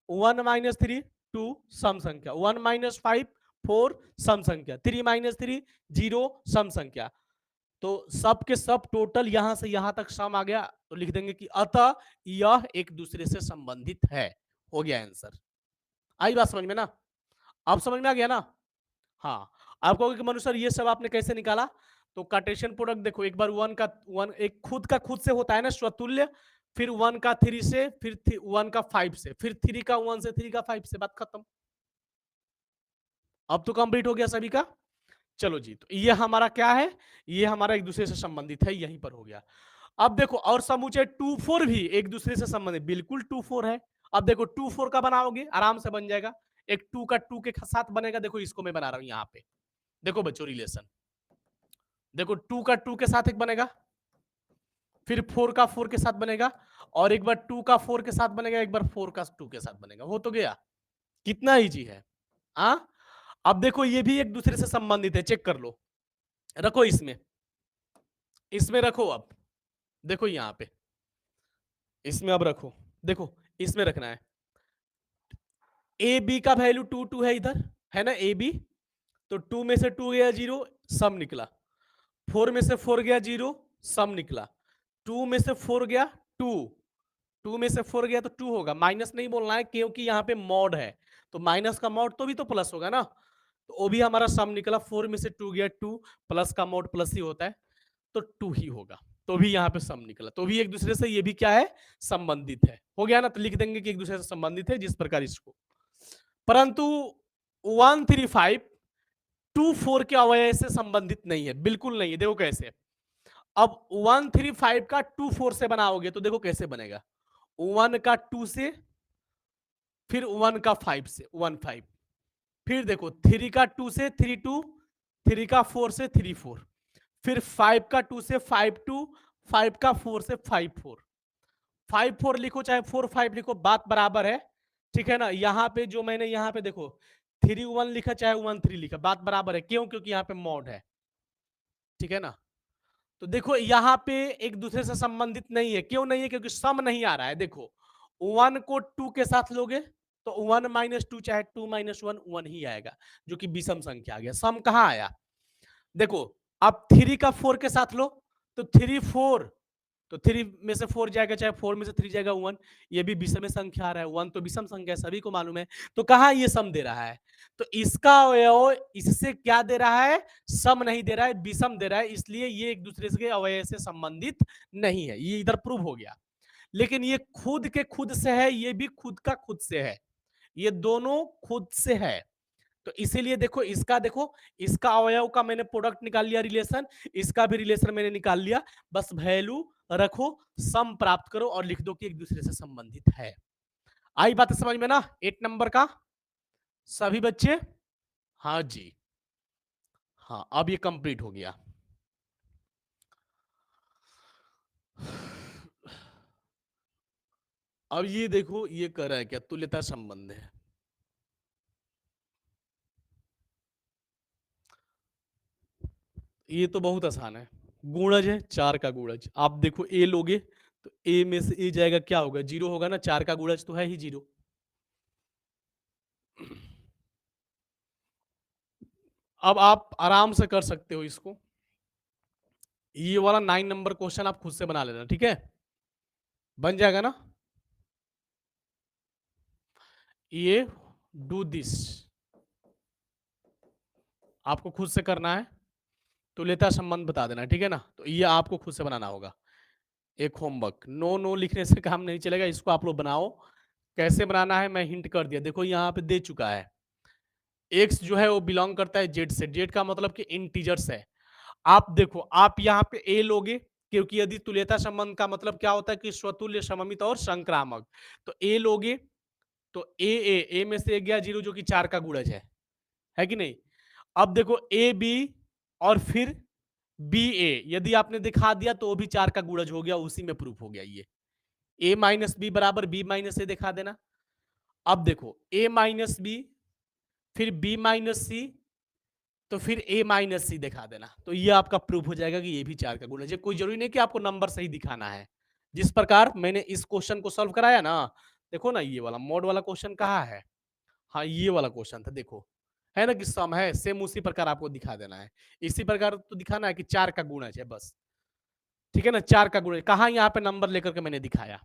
1 माइनस 3 2 सम संख्या, 1 माइनस 5 4 सम संख्या, 3 माइनस 3 0 सम संख्या। तो सब के सब टोटल यहां से यहां तक सम आ गया, तो लिख देंगे कि अतः यह एक दूसरे से संबंधित है, हो गया आंसर। आई बात समझ में ना? अब समझ में आ गया ना? हाँ। आप कहोगे कि मनु सर ये सब आपने कैसे निकाला? तो कार्टेशियन प्रोडक्ट देखो, एक बार वन एक खुद से होता है ना स्वतुल्य, फिर 1 का 3 से, फिर 1 का 5 से, फिर 3 का 1 से, 3 का 5 से, बात खत्म। अब तो कंप्लीट हो गया सभी का। चलो जी, तो ये हमारा क्या है? ये हमारा एक दूसरे से संबंधित है, यहीं पर हो गया। अब देखो और समूचे 2 4 भी एक दूसरे से संबंधित, बिल्कुल 2 4 है। अब देखो 2 4 का बनाओगे आराम से बन जाएगा। एक 2 का 2 के साथ बनेगा, देखो इसको मैं बना रहा हूं यहां पे। देखो बच्चों रिलेशन, देखो 2 का 2 के साथ एक बनेगा, फिर 4 का 4 के साथ बनेगा, और एक बार 2 का 4 के साथ बनेगा, एक बार 4 का 2 के साथ बनेगा। हो तो गया। कितना इजी है। हाँ। अब देखो ये भी एक दूसरे से संबंधित है, चेक कर लो। रखो इसमें, इसमें रखो। अब देखो यहां पे, इसमें अब रखो, देखो इसमें रखना है। ए बी का वैल्यू 2 2 है इधर, है ना ए बी। तो 2 में से 2 गया 0, सम निकला। 4 में से 4 गया 0, सम निकला। 2 में से 4 गया 2, 2 में से 4 गया तो 2 होगा। माइनस नहीं बोलना है क्योंकि यहाँ पे मॉड है, तो माइनस का मॉड तो भी तो प्लस होगा ना। तो वो भी हमारा सम निकला। 4 में से 2 गया 2, प्लस का मॉड प्लस ही होता है, तो 2 ही होगा। तो भी यहाँ पे सम निकला, तो भी एक दूसरे से ये भी क्या है, संबंधित है। हो गया ना? तो लिख देंगे कि एक दूसरे से संबंधित है जिस प्रकार इसको। परंतु 135 2 4 के अवयव से संबंधित नहीं है, बिल्कुल नहीं है। देखो कैसे। अब 135 का 2 4 से बनाओगे तो देखो कैसे बनेगा। 1 का 2 से, फिर 1 का 5 से 1 5, फिर देखो 3 का 2 से 3 2, 3 का 4 से 3 4, फिर 5 का 2 से 5 2, 5 का 4 से 5 4। 5 4 लिखो चाहे 4 5 लिखो, बात बराबर है। ठीक है ना? यहाँ पे जो मैंने यहाँ पे देखो 3 1 लिखा चाहे 1 3 लिखा, बात बराबर है। क्यों? क्योंकि यहाँ पे मॉड है। ठीक है ना? तो देखो यहाँ पे एक दूसरे से संबंधित नहीं है। क्यों नहीं है? क्योंकि सम नहीं आ रहा है। देखो 1 को 2 के साथ लोगे तो 1 माइनस 2 चाहे 2 माइनस 1 1 ही आएगा, जो कि विषम संख्या आ गया। सम कहाँ आया? देखो अब 3 का 4 के साथ लो तो 3 4, तो 3 में से 4 जाएगा चाहे 4 में से 3 जाएगा 1। ये भी विषम संख्या आ रहा है, 1 तो विषम संख्या है, सभी को मालूम है। तो कहाँ ये सम दे रहा है? तो इसका अवयव इससे क्या दे रहा है? सम नहीं दे रहा है, विषम दे रहा है। इसलिए ये एक दूसरे के अवयव से संबंधित नहीं है। ये इधर प्रूव हो गया। लेकिन ये खुद के खुद से है, ये भी खुद का खुद से है। ये दोनों खुद से है। तो इसीलिए देखो इसका, देखो इसका अवयव का मैंने प्रोडक्ट निकाल लिया रिलेशन, इसका भी रिलेशन मैंने निकाल लिया। बस वैल्यू रखो, सम प्राप्त करो और लिख दो कि एक दूसरे से संबंधित है। आई बात समझ में ना? 8 नंबर का सभी बच्चे? हाँ जी। हाँ, अब ये कंप्लीट हो गया। अब ये देखो ये कह रहा है क्या, तुल्यता संबंध है। ये तो बहुत आसान है, गुणज है, 4 का गुणज। आप देखो ए लोगे तो ए में से ए जाएगा, क्या होगा? 0 होगा ना, 4 का गुणज तो है ही 0। अब आप आराम से कर सकते हो इसको। ये वाला 9 नंबर क्वेश्चन आप खुद से बना लेना, ठीक है? बन जाएगा ना? ये डू दिस आपको खुद से करना है, तुल्यता संबंध बता देना, ठीक है ना? तो ये आपको खुद से बनाना होगा। एक होमवर्क, नो नो लिखने से काम नहीं चलेगा, इसको आप लोग बनाओ। कैसे बनाना है मैं हिंट कर दिया, देखो यहाँ पे दे चुका है। एक्स जो है वो बिलोंग करता है जेड से, जेड का मतलब कि इंटीजर्स है। आप देखो आप यहाँ पे ए लोगे, क्योंकि यदि तुल्यता संबंध का मतलब क्या होता है कि स्वतुल्य, सममित और संक्रामक। तो ए लोगे तो ए में से गया 0 जो कि 4 का गुणज है कि नहीं? अब देखो ए बी और फिर बी ए, यदि आपने दिखा दिया तो वो भी 4 का गुणज हो गया, उसी में प्रूफ हो गया। ये ए माइनस बी बराबर बी माइनस ए दिखा देना। अब देखो ए माइनस बी, फिर बी माइनस सी, तो फिर ए माइनस सी दिखा देना। तो ये आपका प्रूफ हो जाएगा कि ये भी 4 का गुणज है। कोई जरूरी नहीं कि आपको नंबर सही दिखाना है। जिस प्रकार मैंने इस क्वेश्चन को सॉल्व कराया ना, देखो ना ये वाला मोड वाला क्वेश्चन कहाँ है? हाँ ये वाला क्वेश्चन था, देखो है ना कि सम है, सेम उसी प्रकार आपको दिखा देना है। इसी प्रकार तो दिखाना है कि 4 का गुणज है बस। ठीक है ना? 4 का गुणज कहाँ यहाँ पे नंबर लेकर के मैंने दिखाया।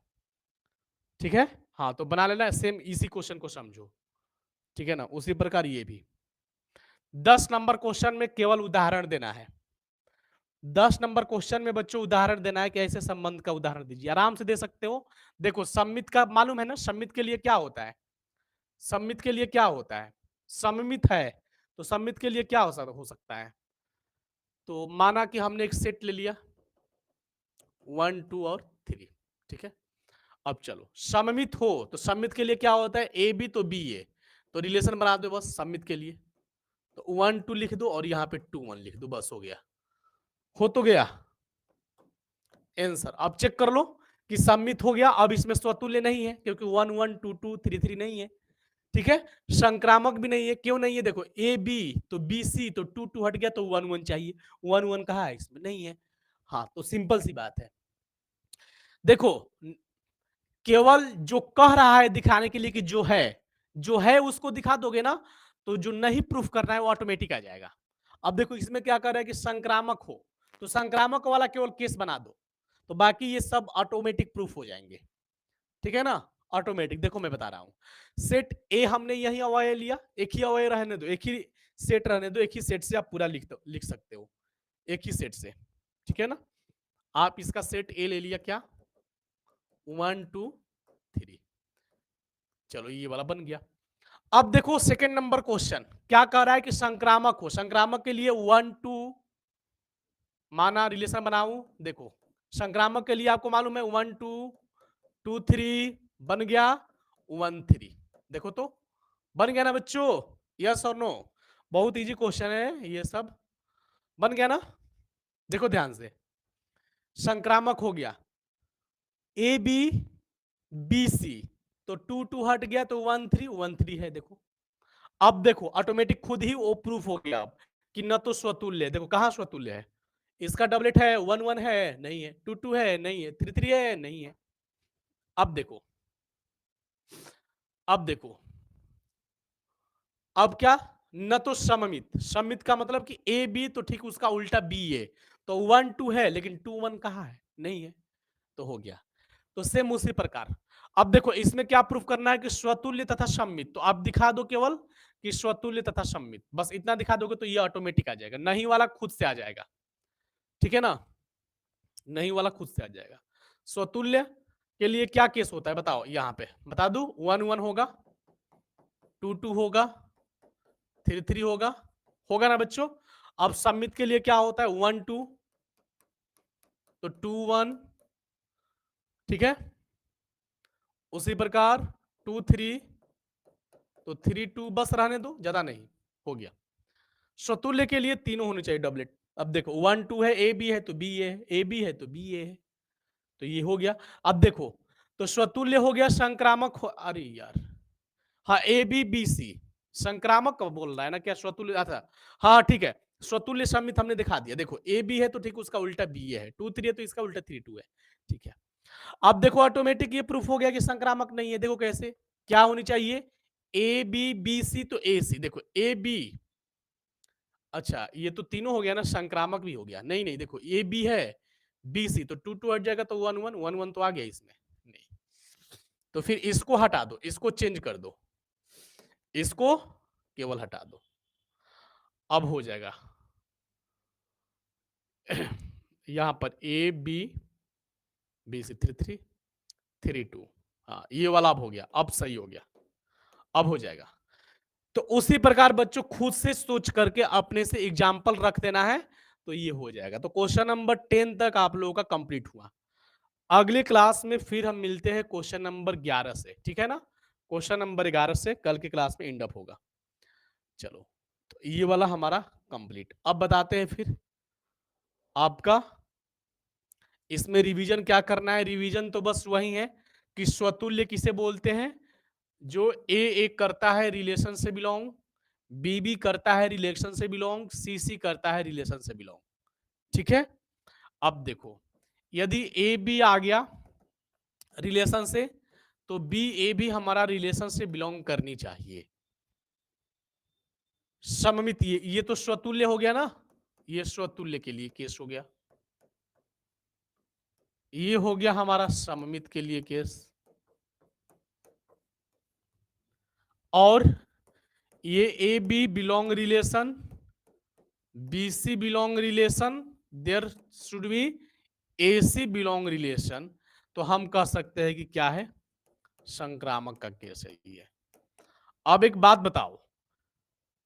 ठीक है। हाँ तो बना लेना, सेम इसी क्वेश्चन को समझो, ठीक है ना। उसी प्रकार ये भी 10 नंबर क्वेश्चन में केवल उदाहरण देना है। 10 नंबर क्वेश्चन में बच्चों उदाहरण देना है कि ऐसे संबंध का उदाहरण दीजिए, आराम से दे सकते हो। देखो सममित का मालूम है ना, सममित के लिए क्या होता है, सममित के लिए क्या होता है, सममित है तो सममित के लिए क्या हो सकता है। तो माना कि हमने एक सेट ले लिया 1 2 और 3, ठीक है। अब चलो सममित हो तो सममित के लिए क्या होता है, ए बी तो बी ए, तो रिलेशन बना दो बस सममित के लिए, तो 1 2 लिख दो और यहाँ पे 2 1 लिख दो, बस हो गया, हो तो गया आंसर। अब चेक कर लो कि सम्मित हो गया। अब इसमें स्वतुल्य नहीं है क्योंकि 1 1 2 2 3 3 नहीं है, ठीक है। संक्रामक भी नहीं है, क्यों नहीं है, देखो ए बी तो बी सी तो 2 2 हट गया तो 1 1 चाहिए, 1 1 कहा है, इसमें नहीं है। हाँ तो सिंपल सी बात है। देखो केवल जो कह रहा है दिखाने के लिए कि जो है उसको दिखा दोगे ना, तो जो नहीं प्रूफ करना है वो ऑटोमेटिक आ जाएगा। अब देखो इसमें क्या कर रहा है कि संक्रामक हो तो संक्रामक वाला केवल केस बना दो, तो बाकी ये सब ऑटोमेटिक प्रूफ हो जाएंगे, ठीक है ना। ऑटोमेटिक देखो मैं बता रहा हूं, सेट ए हमने यही अवयव लिया, एक ही अवयव रहने दो, एक ही सेट रहने दो, एक ही सेट से आप पूरा लिख सकते हो, एक ही सेट से, ठीक है ना। आप इसका सेट ए ले लिया क्या, 1 2 3, चलो ये वाला बन गया। अब देखो सेकंड नंबर क्वेश्चन क्या कह रहा है कि संक्रामक हो, संक्रामक के लिए 1 2 माना रिलेशन बनाऊं, देखो संक्रामक के लिए आपको मालूम है 1 2 2 3 बन गया 1 3, देखो तो बन गया ना बच्चों, यस और नो। बहुत इजी क्वेश्चन है ये सब, बन गया ना। देखो ध्यान से, संक्रामक हो गया ए बी बी सी, तो 2 2 हट गया तो 1 3 1 3 है, देखो। अब देखो ऑटोमेटिक खुद ही वो प्रूफ हो गया अब कि न तो स्वतुल्य है, देखो कहां स्वतुल्य है, इसका डबलेट है 1 1 है नहीं है, 2 2 है नहीं है, 3 3 है नहीं है। अब देखो, अब देखो, अब क्या, न तो सममित, सममित का मतलब कि ए बी तो ठीक उसका उल्टा बी ए, तो 1 2 है लेकिन 2 1 कहां है, नहीं है, तो हो गया। तो सेम उसी प्रकार अब देखो इसमें क्या प्रूफ करना है कि स्वतुल्य तथा सम्मित, तो आप दिखा दो केवल कि स्वतुल्य तथा सम्मित, बस इतना दिखा दोगे तो ये ऑटोमेटिक आ जाएगा, नहीं वाला खुद से आ जाएगा, ठीक है ना, नहीं वाला खुद से आ जाएगा। स्वतुल्य के लिए क्या केस होता है बताओ, यहां पे बता दू, 1 1 होगा, 2 2 होगा, 3 3 होगा, होगा ना बच्चों। अब सम्मित के लिए क्या होता है, 1 2 तो 2 1, ठीक है। उसी प्रकार 2 3 तो 3 2, बस रहने दो ज्यादा नहीं, हो गया। स्वतुल्य के लिए तीनों होने चाहिए डबलेट। अब देखो 1 2 है, ए बी है तो बी ए है, ए बी है तो बी ए है, तो ये हो गया। अब देखो तो स्वतुल्य हो गया, संक्रामक हो, अरे यार, हाँ ए बी बी सी, संक्रामक कब बोल रहा है ना, क्या स्वतुल्य, अच्छा हाँ ठीक है, स्वतुल्य सम्मित हमने दिखा दिया, देखो ए बी है तो ठीक उसका उल्टा बी ए है, 2 3 है तो इसका उल्टा 3 2 है, ठीक है। अब देखो ऑटोमेटिक ये प्रूफ हो गया कि संक्रामक नहीं है, देखो कैसे, क्या होनी चाहिए, ए बी बी सी तो ए सी, देखो ए बी, अच्छा ये तो तीनों हो गया ना, संक्रामक भी हो गया, नहीं नहीं देखो ए बी है बी सी तो 2 2 हट जाएगा तो 1 1 1 1 तो आ गया इसमें, नहीं, तो फिर इसको हटा दो, इसको चेंज कर दो, इसको केवल हटा दो, अब हो जाएगा यहां पर ए बी बी सी 3 3 3 2, हाँ ये वाला अब हो गया, अब सही हो गया, अब हो जाएगा। तो उसी प्रकार बच्चों खुद से सोच करके अपने से एग्जाम्पल रख देना है, तो ये हो जाएगा। तो क्वेश्चन नंबर 10 तक आप लोगों का कंप्लीट हुआ। अगली क्लास में फिर हम मिलते हैं क्वेश्चन नंबर 11 से, ठीक है ना। क्वेश्चन नंबर 11 से कल की क्लास में एंड अप होगा। चलो तो ये वाला हमारा कंप्लीट। अब बताते हैं फिर आपका इसमें रिवीजन क्या करना है। रिवीजन तो बस वही है कि स्वतुल्य किसे बोलते हैं, जो ए करता है रिलेशन से बिलोंग, बी करता है रिलेशन से बिलोंग, सी करता है रिलेशन से बिलोंग, ठीक है। अब देखो यदि ए बी आ गया रिलेशन से, तो बी ए भी हमारा रिलेशन से बिलोंग करनी चाहिए। सममित ये तो स्वतुल्य हो गया ना, ये स्वतुल्य के लिए केस हो गया, ये हो गया हमारा सममित के लिए केस, और ये A B belong relation, B C belong relation, there should be A C belong relation, तो हम कह सकते हैं कि क्या है, संक्रामक का केस है ये। अब एक बात बताओ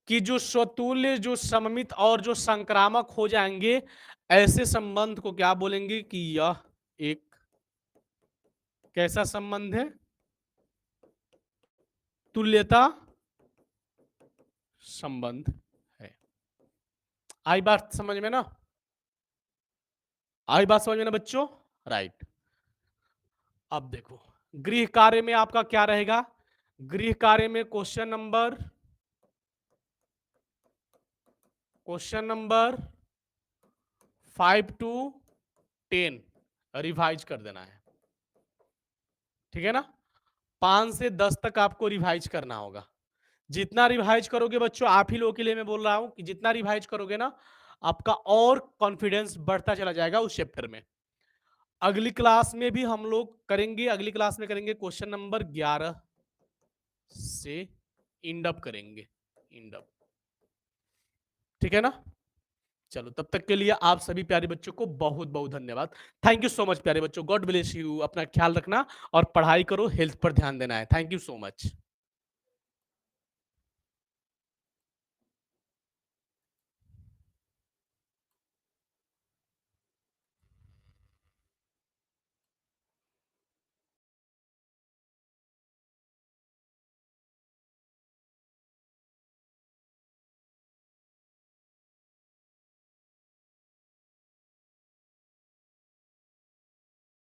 कि जो स्वतुल्य, जो सममित और जो संक्रामक हो जाएंगे, ऐसे संबंध को क्या बोलेंगे कि यह एक कैसा संबंध है, तुल्यता संबंध है। आई बात समझ में ना, आई बात समझ में ना बच्चों, राइट। अब देखो गृह कार्य में आपका क्या रहेगा, गृह कार्य में क्वेश्चन नंबर 5 to 10 रिवाइज कर देना है, ठीक है ना। 5 से 10 तक आपको रिवाइज करना होगा। जितना रिवाइज करोगे बच्चों, आप ही लोगों के लिए मैं बोल रहा हूं कि जितना रिवाइज करोगे ना, आपका और कॉन्फिडेंस बढ़ता चला जाएगा उस चैप्टर में। अगली क्लास में भी हम लोग करेंगे, अगली क्लास में करेंगे क्वेश्चन नंबर 11 से इंड अप करेंगे, इंड अप, ठीक है ना। चलो तब तक के लिए आप सभी प्यारे बच्चों को बहुत बहुत धन्यवाद। थैंक यू सो मच प्यारे बच्चों, गॉड ब्लेस यू, अपना ख्याल रखना और पढ़ाई करो, हेल्थ पर ध्यान देना है। Thank you so much.